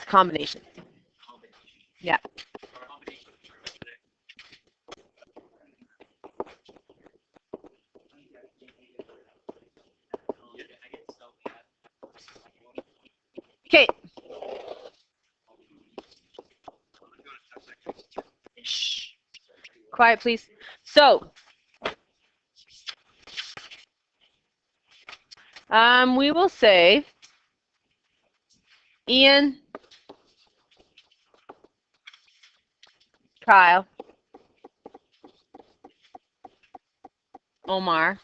combination. Yeah. Okay. Shh. Quiet, please. So, we will say Ian, Kyle, Omar,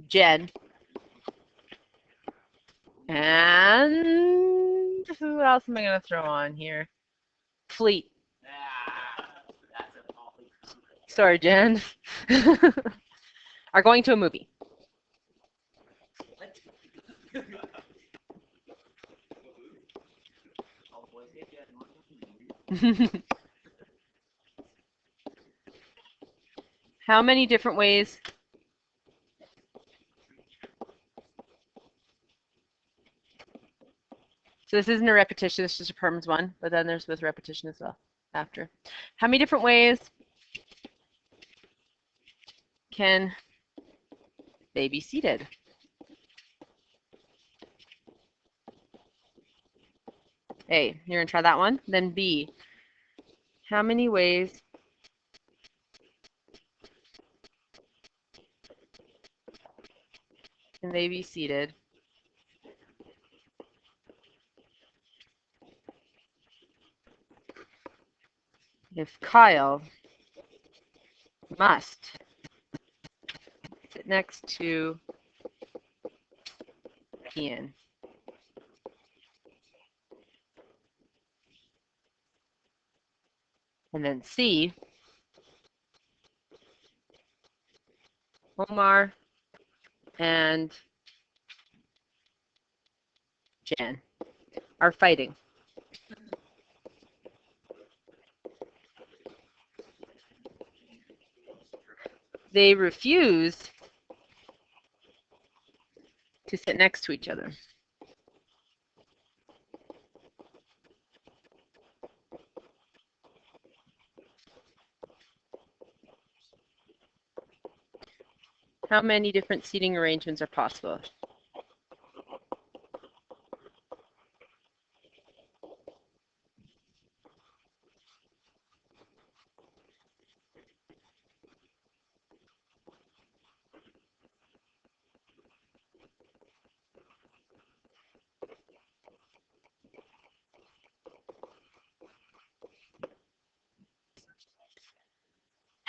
Jen, and who else am I going to throw on here? Fleet. Sorry, Jen. Are going to a movie. How many different ways? So this isn't a repetition, it's just a perms one, but then there's with repetition as well after. How many different ways can they be seated? A, you're going to try that one. Then B, how many ways can they be seated if Kyle must sit next to Ian? And then C, Omar and Jen are fighting. They refuse to sit next to each other. How many different seating arrangements are possible?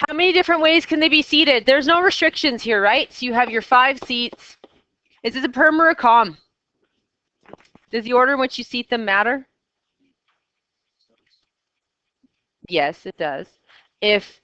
How many different ways can they be seated? There's no restrictions here, right? So you have your 5 seats. Is this a perm or a com? Does the order in which you seat them matter? Yes, it does. If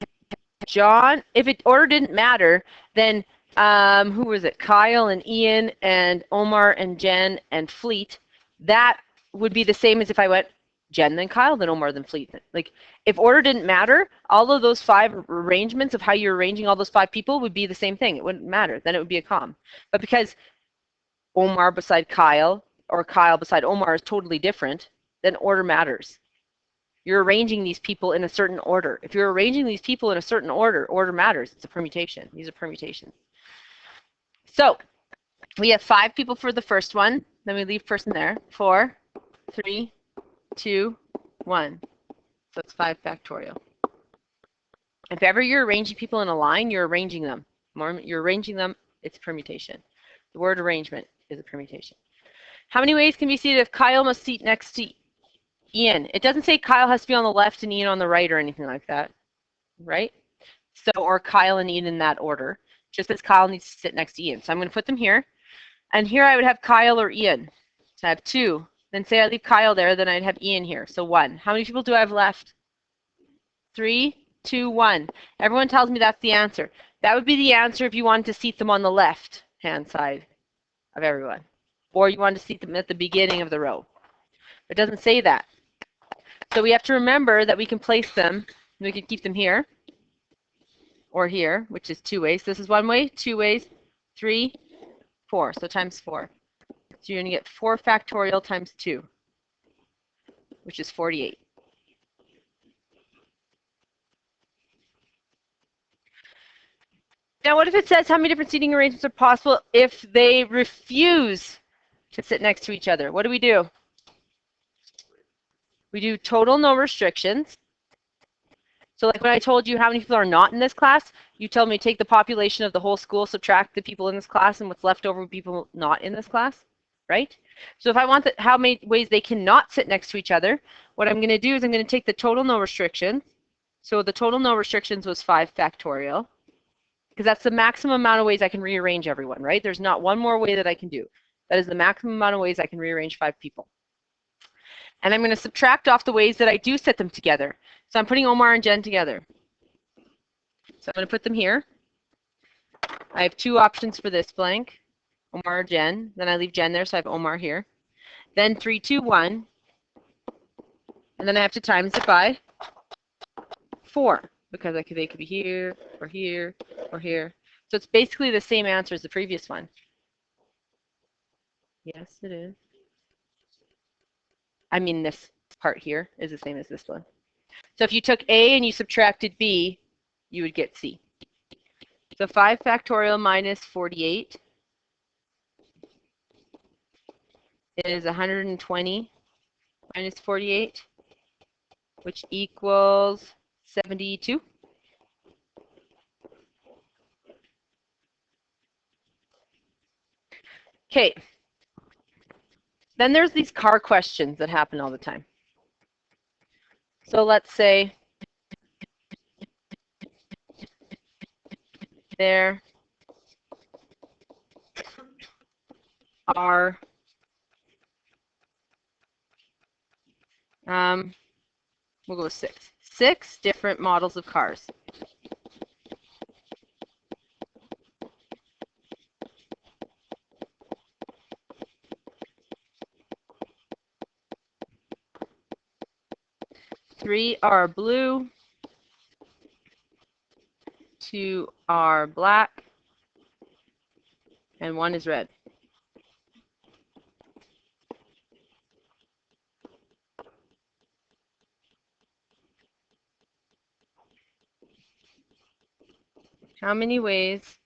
it order didn't matter, then who was it? Kyle and Ian and Omar and Jen and Fleet. That would be the same as if I went Jen, then Kyle, then Omar, then Fleet. Like, if order didn't matter, all of those 5 arrangements of how you're arranging all those 5 people would be the same thing. It wouldn't matter. Then it would be a com. But because Omar beside Kyle or Kyle beside Omar is totally different, then order matters. You're arranging these people in a certain order. If you're arranging these people in a certain order, order matters. It's a permutation. These are permutations. So we have 5 people for the first one. Then we leave person there. 4, 3, 2, 1. So it's 5 factorial. If ever you're arranging people in a line, you're arranging them. You're arranging them, it's a permutation. The word arrangement is a permutation. How many ways can be seated if Kyle must seat next to Ian? It doesn't say Kyle has to be on the left and Ian on the right or anything like that, right? So, or Kyle and Ian in that order. Just as Kyle needs to sit next to Ian. So I'm going to put them here. And here I would have Kyle or Ian. So I have 2. Then say I leave Kyle there, then I'd have Ian here. So 1. How many people do I have left? 3, 2, 1. Everyone tells me that's the answer. That would be the answer if you wanted to seat them on the left-hand side of everyone. Or you wanted to seat them at the beginning of the row. It doesn't say that. So we have to remember that we can place them. We can keep them here or here, which is 2 ways. This is 1 way, 2 ways, 3, 4. So times 4. So you're going to get 4 factorial times 2, which is 48. Now, what if it says how many different seating arrangements are possible if they refuse to sit next to each other? What do? We do total no restrictions. So like when I told you how many people are not in this class, you told me take the population of the whole school, subtract the people in this class, and what's left over would be people not in this class, right? So if I want how many ways they cannot sit next to each other, what I'm going to do is I'm going to take the total no restrictions. So the total no restrictions was 5 factorial, because that's the maximum amount of ways I can rearrange everyone, right? There's not one more way that I can do. That is the maximum amount of ways I can rearrange 5 people. And I'm going to subtract off the ways that I do set them together. So I'm putting Omar and Jen together. So I'm going to put them here. I have 2 options for this blank, Omar or Jen. Then I leave Jen there, so I have Omar here. Then 3, 2, 1. And then I have to times it by 4, because they could be here, or here, or here. So it's basically the same answer as the previous one. Yes, it is. I mean, this part here is the same as this one. So if you took A and you subtracted B, you would get C. So 5 factorial minus 48 is 120 minus 48, which equals 72. Okay. Then there's these car questions that happen all the time. So let's say there are we'll go with 6. 6 different models of cars. Three are blue, 2 are black, and 1 is red. How many ways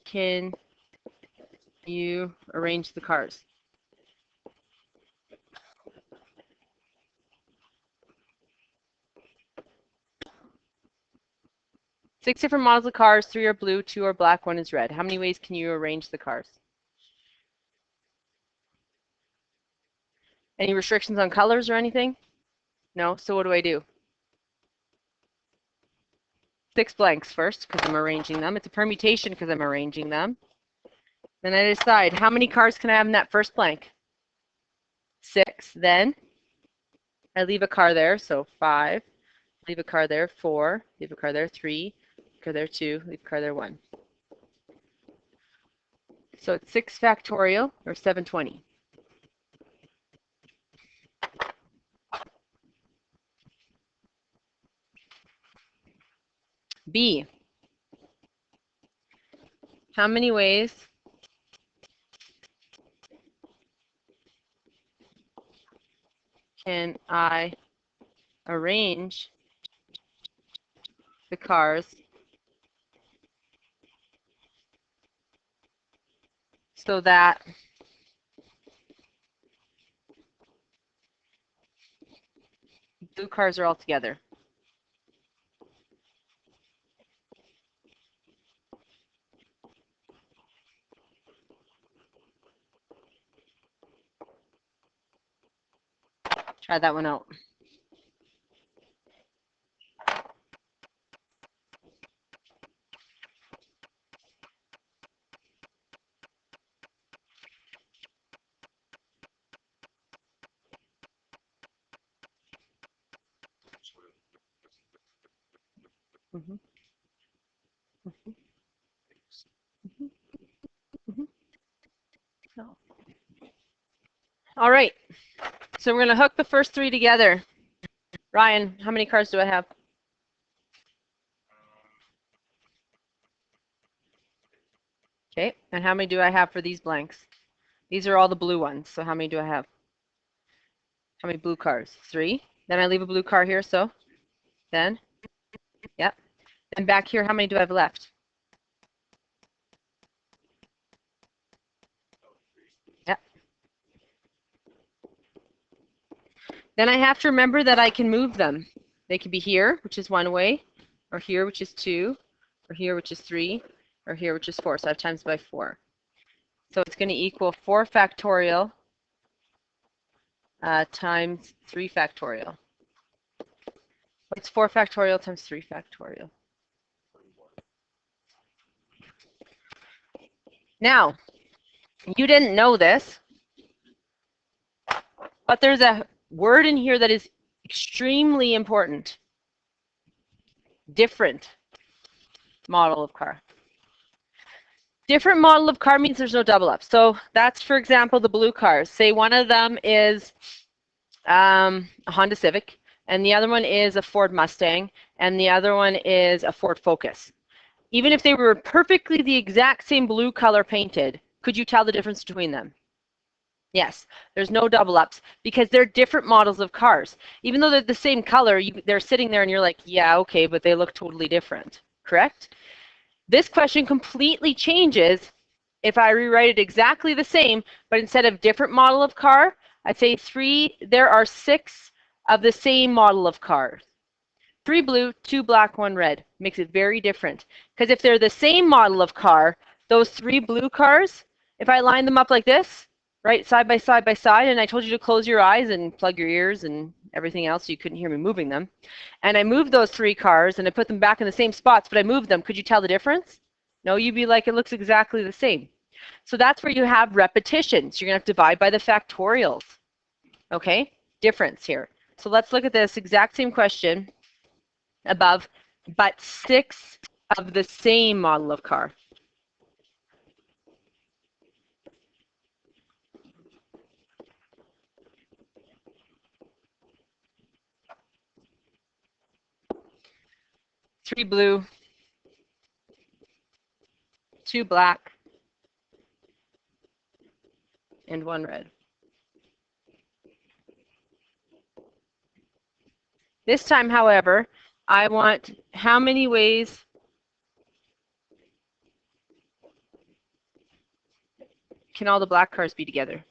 can you arrange the cars? Six different models of cars, 3 are blue, 2 are black, 1 is red. How many ways can you arrange the cars? Any restrictions on colors or anything? No, so what do I do? 6 blanks first, because I'm arranging them. It's a permutation because I'm arranging them. Then I decide, how many cars can I have in that first blank? 6. Then I leave a car there, so 5. Leave a car there, 4. Leave a car there, 3. Leave a car there, 2. Leave a car there, 1. So it's 6 factorial, or 720. B. How many ways can I arrange the cars so that blue cars are all together? Try that one out. Mm-hmm. Mm-hmm. Mm-hmm. So. All right, so we're going to hook the first 3 together. Ryan, how many cars do I have? Okay, and how many do I have for these blanks? These are all the blue ones, so how many do I have? How many blue cars? 3. Then I leave a blue car here, so then, yep. And back here, how many do I have left? Yep. Then I have to remember that I can move them. They can be here, which is 1 way, or here, which is 2, or here, which is 3, or here, which is 4. So I have times by 4. So it's going to equal 4 factorial times 3 factorial. What's 4 factorial times 3 factorial? Now, you didn't know this, but there's a word in here that is extremely important. Different model of car. Different model of car means there's no double up. So that's, for example, the blue cars. Say one of them is a Honda Civic, and the other one is a Ford Mustang, and the other one is a Ford Focus. Even if they were perfectly the exact same blue color painted, could you tell the difference between them? Yes, there's no double ups because they're different models of cars. Even though they're the same color, they're sitting there and you're like, yeah, okay, but they look totally different, correct? This question completely changes if I rewrite it exactly the same, but instead of different model of car, I say there are 6 of the same model of cars. 3 blue, 2 black, 1 red. Makes it very different. Because if they're the same model of car, those 3 blue cars, if I line them up like this, right, side by side by side, and I told you to close your eyes and plug your ears and everything else so you couldn't hear me moving them, and I moved those 3 cars and I put them back in the same spots, but I moved them, could you tell the difference? No, you'd be like, it looks exactly the same. So that's where you have repetitions. You're going to have to divide by the factorials. Okay, difference here. So let's look at this exact same question above, but 6 of the same model of car. Three blue, 2 black, and 1 red. This time, however, I want how many ways can all the black cars be together?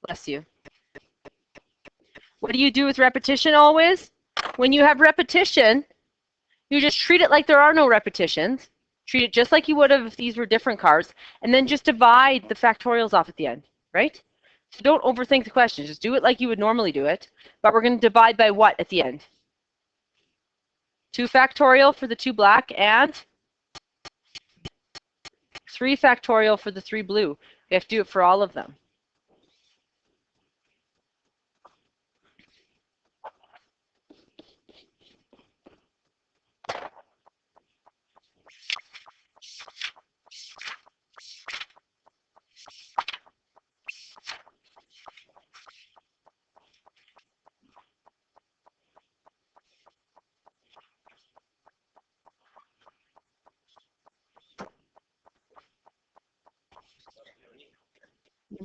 Bless you. What do you do with repetition always? When you have repetition, you just treat it like there are no repetitions. Treat it just like you would have if these were different cars, and then just divide the factorials off at the end, right? So don't overthink the question. Just do it like you would normally do it, but we're going to divide by what at the end? 2 factorial for the 2 black and 3 factorial for the 3 blue. We have to do it for all of them.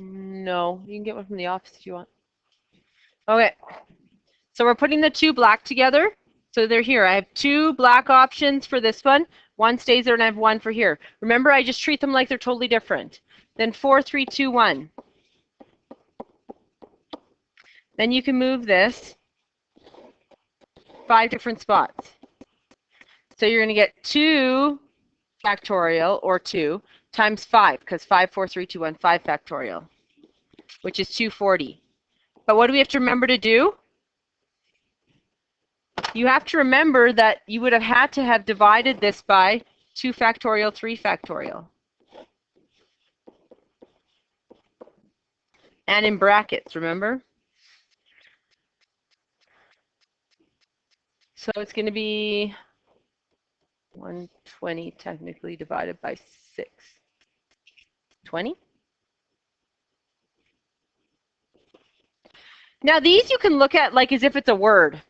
No, you can get one from the office if you want. Okay, so we're putting the 2 black together. So they're here. I have 2 black options for this one. 1 stays there and I have 1 for here. Remember, I just treat them like they're totally different. Then 4, 3, 2, 1. Then you can move this 5 different spots. So you're going to get 2 factorial, or 2, times 5, because 5, 4, 3, 2, 1, 5 factorial, which is 240. But what do we have to remember to do? You have to remember that you would have had to have divided this by 2 factorial, 3 factorial. And in brackets, remember? So it's going to be 120 technically divided by 6. 20? Now these you can look at like as if it's a word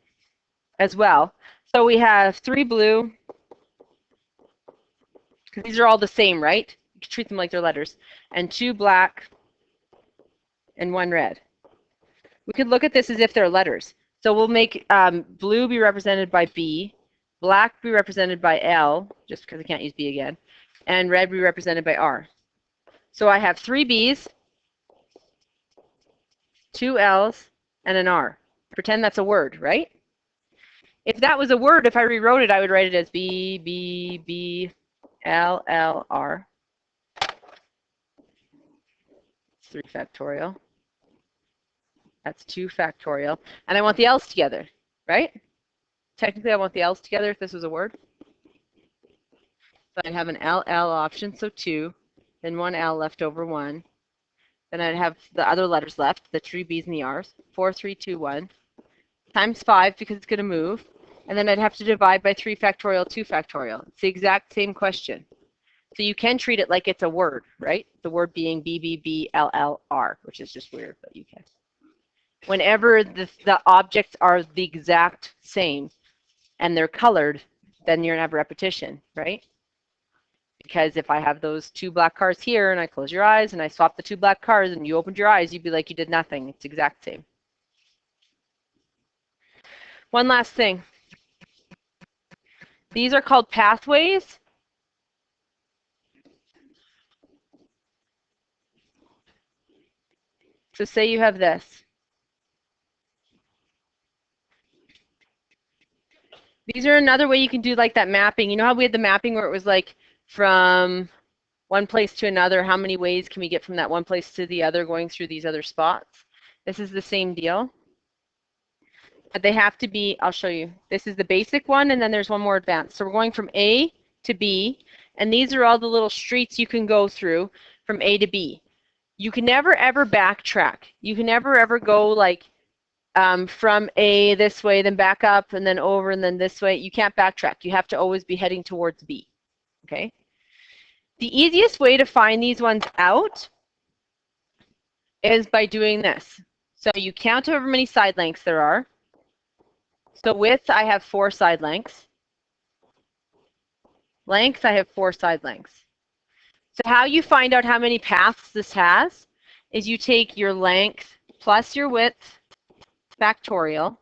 as well. So we have 3 blue, because these are all the same, right? You can treat them like they're letters. And 2 black and 1 red. We could look at this as if they're letters. So we'll make blue be represented by B, black be represented by L, just because I can't use B again, and red be represented by R. So I have 3 B's, 2 L's, and an R. Pretend that's a word, right? If that was a word, if I rewrote it, I would write it as B, B, B, L, L, R. 3 factorial. That's 2 factorial. And I want the L's together, right? Technically, I want the L's together if this was a word. So I'd have an L, L option, so 2. Then 1 L left over 1. Then I'd have the other letters left, the 3 B's and the R's. 4, 3, 2, 1. Times 5 because it's going to move. And then I'd have to divide by 3 factorial, 2 factorial. It's the exact same question. So you can treat it like it's a word, right? The word being B, B, B, L, L, R, which is just weird, but you can. Whenever the objects are the exact same and they're colored, then you're going to have repetition, right? Because if I have those 2 black cars here and I close your eyes and I swap the 2 black cars and you opened your eyes, you'd be like you did nothing. It's exact same. One last thing. These are called pathways. So say you have this. These are another way you can do like that mapping. You know how we had the mapping where it was like from one place to another, how many ways can we get from that one place to the other going through these other spots? This is the same deal. But they have to be, I'll show you. This is the basic one, and then there's one more advanced. So we're going from A to B, and these are all the little streets you can go through from A to B. You can never, ever backtrack. You can never, ever go like from A this way, then back up, and then over, and then this way. You can't backtrack. You have to always be heading towards B, okay? The easiest way to find these ones out is by doing this. So you count however many side lengths there are. So width, I have 4 side lengths. Length, I have 4 side lengths. So how you find out how many paths this has is you take your length plus your width factorial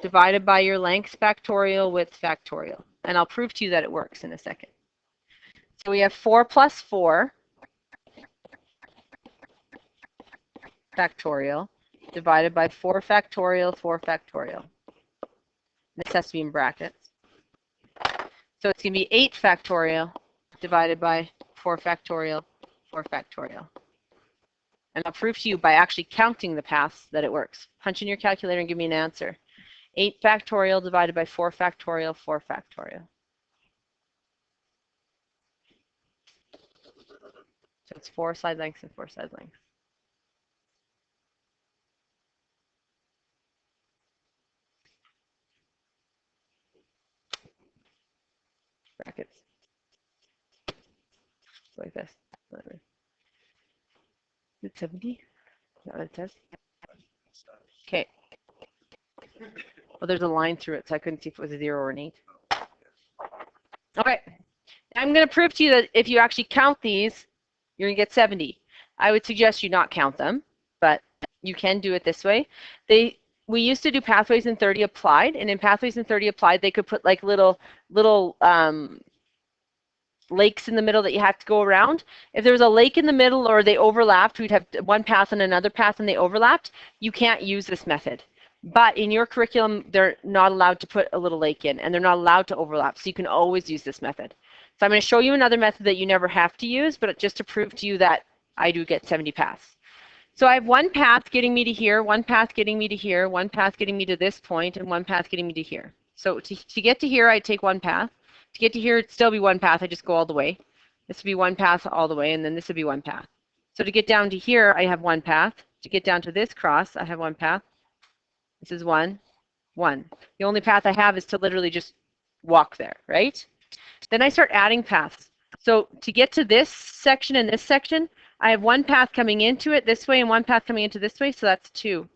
divided by your length factorial width factorial. And I'll prove to you that it works in a second. So we have 4 plus 4 factorial divided by 4 factorial, 4 factorial. This has to be in brackets. So it's going to be 8 factorial divided by 4 factorial, 4 factorial. And I'll prove to you by actually counting the paths that it works. Punch in your calculator and give me an answer. 8 factorial divided by 4 factorial, 4 factorial. So it's 4 side lengths and 4 side lengths. Brackets. Like this. Is it 70? Is that what it says? Okay. Well, there's a line through it, so I couldn't see if it was a 0 or an 8. Okay. I'm going to prove to you that if you actually count these, you're going to get 70. I would suggest you not count them, but you can do it this way. We used to do pathways in 30 applied, and in pathways in 30 applied, they could put like little lakes in the middle that you have to go around. If there was a lake in the middle or they overlapped, we'd have one path and another path and they overlapped. You can't use this method. But in your curriculum, they're not allowed to put a little lake in, and they're not allowed to overlap, so you can always use this method. So I'm going to show you another method that you never have to use, but just to prove to you that I do get 70 paths. So I have one path getting me to here, one path getting me to here, one path getting me to this point, and one path getting me to here. So to get to here, I take one path. To get to here, it'd still be one path. I just go all the way. This would be one path all the way, and then this would be one path. So to get down to here, I have one path. To get down to this cross, I have one path. This is one. The only path I have is to literally just walk there, right? Then I start adding paths. So to get to this section and this section, I have one path coming into it this way and one path coming into this way, so that's 2.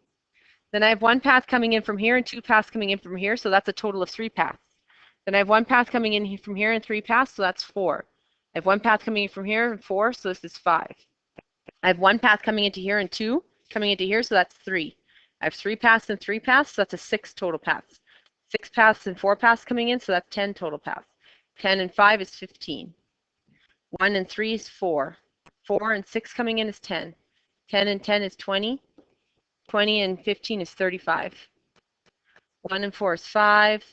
Then I have one path coming in from here and two paths coming in from here, so that's a total of 3 paths. Then I have one path coming in from here and 3 paths, so that's 4. I have one path coming in from here and 4, so this is 5. I have one path coming into here and 2 coming into here, so that's 3. I have 3 paths and 3 paths, so that's a 6 total paths. 6 paths and 4 paths coming in, so that's 10 total paths. 10 and 5 is 15. 1 and 3 is 4. 4 and 6 coming in is 10. 10 and 10 is 20. 20 and 15 is 35. 1 and 4 is 5.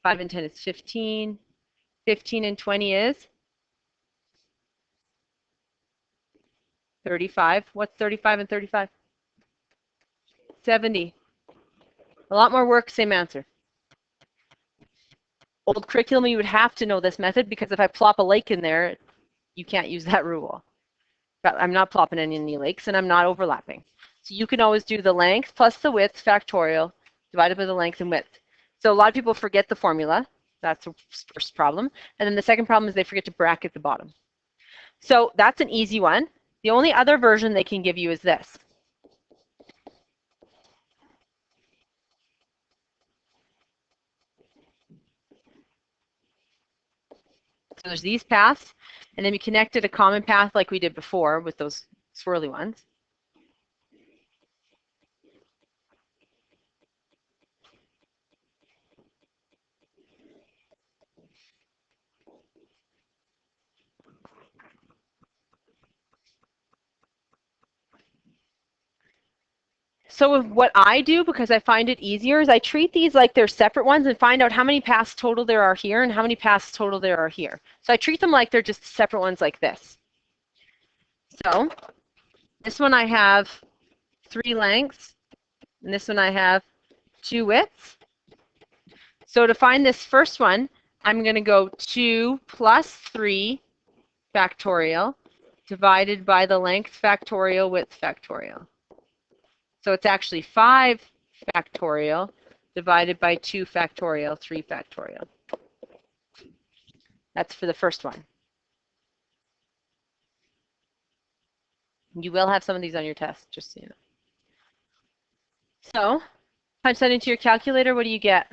5 and 10 is 15. 15 and 20 is 35. What's 35 and 35? 70. A lot more work, same answer. Old curriculum, you would have to know this method because if I plop a lake in there, you can't use that rule. But I'm not plopping any lakes and I'm not overlapping. So you can always do the length plus the width factorial divided by the length and width. So a lot of people forget the formula. That's the first problem. And then the second problem is they forget to bracket the bottom. So that's an easy one. The only other version they can give you is this. So there's these paths, and then we connected a common path like we did before with those swirly ones. So what I do, because I find it easier, is I treat these like they're separate ones and find out how many paths total there are here and how many paths total there are here. So I treat them like they're just separate ones like this. So this one I have 3 lengths, and this one I have 2 widths. So to find this first one, I'm going to go 2 plus 3 factorial divided by the length factorial, width factorial. So it's actually 5 factorial divided by 2 factorial, 3 factorial. That's for the first one. You will have some of these on your test, just so you know. So punch that into your calculator. What do you get?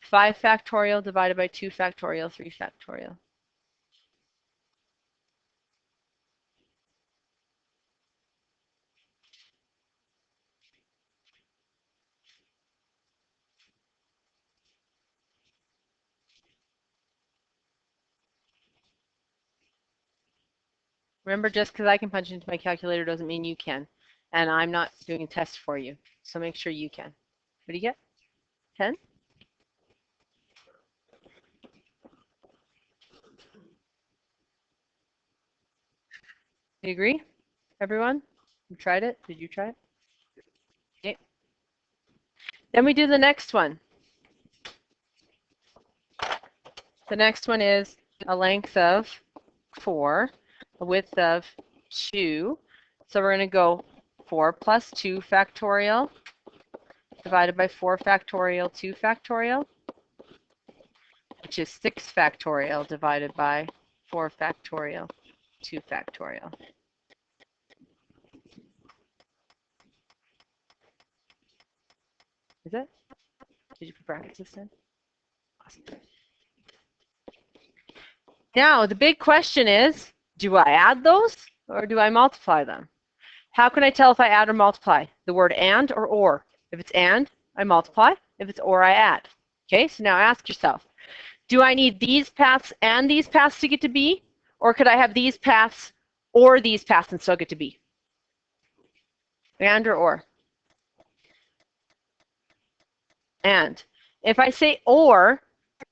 5 factorial divided by 2 factorial, 3 factorial. Remember, just because I can punch into my calculator doesn't mean you can. And I'm not doing a test for you. So make sure you can. What do you get? 10? You agree? Everyone? You tried it? Did you try it? Okay. Then we do the next one. The next one is a length of 4, a width of 2. So we're going to go 4 plus 2 factorial divided by 4 factorial, 2 factorial, which is 6 factorial divided by 4 factorial, 2 factorial. Is it? Did you put brackets this in? Awesome. Now, the big question is, do I add those or do I multiply them? How can I tell if I add or multiply? The word and or or. If it's and, I multiply. If it's or, I add. Okay, so now ask yourself, do I need these paths and these paths to get to B? Or could I have these paths or these paths and still get to B? And or or? And. If I say or,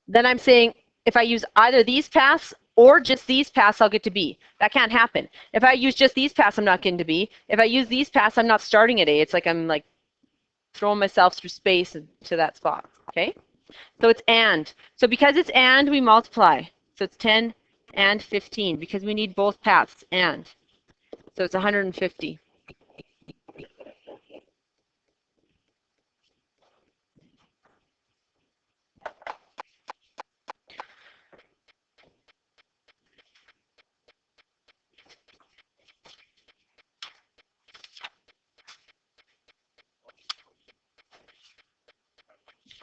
then I'm saying if I use either these paths or just these paths, I'll get to B. That can't happen. If I use just these paths, I'm not getting to B. If I use these paths, I'm not starting at A. It's like I'm like throwing myself through space to that spot. Okay? So it's and. So because it's and, we multiply. So it's 10 and 15 because we need both paths and. So it's 150.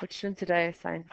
Which one did I assign?